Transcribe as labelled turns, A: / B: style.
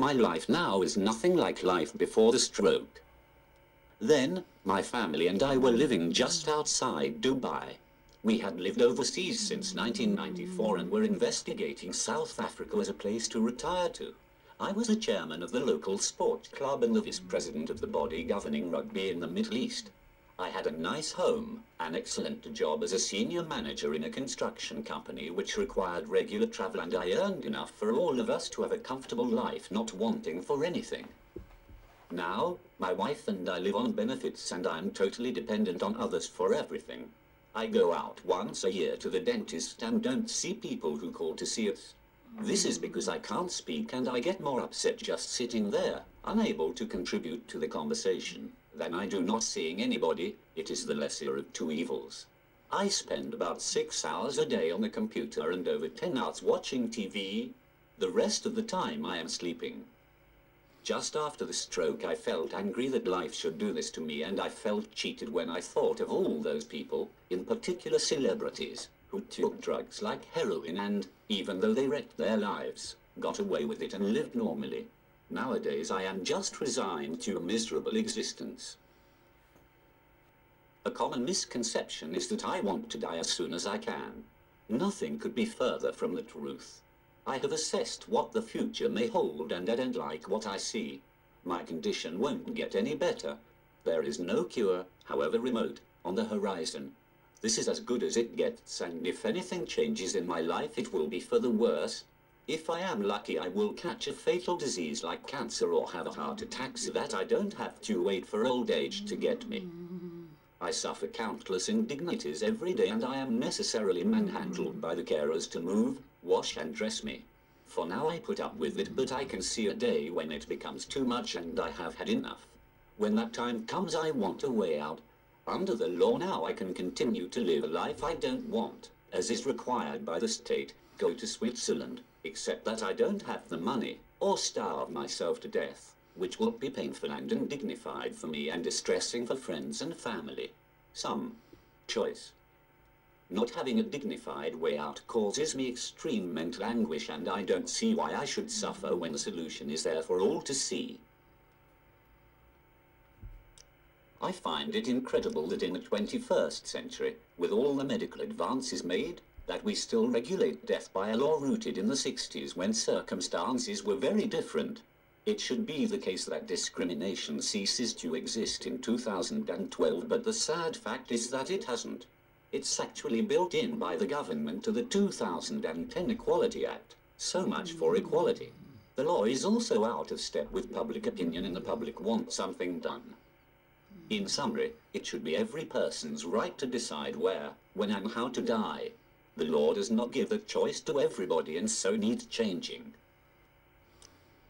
A: My life now is nothing like life before the stroke. Then, my family and I were living just outside Dubai. We had lived overseas since 1994 and were investigating South Africa as a place to retire to. I was the chairman of the local sports club and the vice-president of the body governing rugby in the Middle East. I had a nice home, an excellent job as a senior manager in a construction company which required regular travel, and I earned enough for all of us to have a comfortable life, not wanting for anything. Now, my wife and I live on benefits and I'm totally dependent on others for everything. I go out once a year to the dentist and don't see people who call to see us. This is because I can't speak and I get more upset just sitting there, unable to contribute to the conversation, than I do not seeing anybody. It is the lesser of two evils. I spend about 6 hours a day on the computer and over 10 hours watching TV. The rest of the time I am sleeping. Just after the stroke I felt angry that life should do this to me, and I felt cheated when I thought of all those people, in particular celebrities, who took drugs like heroin and, even though they wrecked their lives, got away with it and lived normally. Nowadays I am just resigned to a miserable existence. A common misconception is that I want to die as soon as I can. Nothing could be further from the truth. I have assessed what the future may hold and I don't like what I see. My condition won't get any better. There is no cure, however remote, on the horizon. This is as good as it gets, and if anything changes in my life it will be for the worse. If I am lucky I will catch a fatal disease like cancer or have a heart attack so that I don't have to wait for old age to get me. I suffer countless indignities every day and I am necessarily manhandled by the carers to move, wash and dress me. For now I put up with it, but I can see a day when it becomes too much and I have had enough. When that time comes I want a way out. Under the law now I can continue to live a life I don't want, as is required by the state, go to Switzerland, except that I don't have the money, or starve myself to death, which will be painful and undignified for me and distressing for friends and family. Some choice. Not having a dignified way out causes me extreme mental anguish, and I don't see why I should suffer when the solution is there for all to see. I find it incredible that in the 21st century, with all the medical advances made, that we still regulate death by a law rooted in the 60s when circumstances were very different. It should be the case that discrimination ceases to exist in 2012, but the sad fact is that it hasn't. It's actually built in by the government to the 2010 Equality Act. So much for equality. The law is also out of step with public opinion and the public wants something done. In summary, it should be every person's right to decide where, when and how to die. The law does not give the choice to everybody and so needs changing.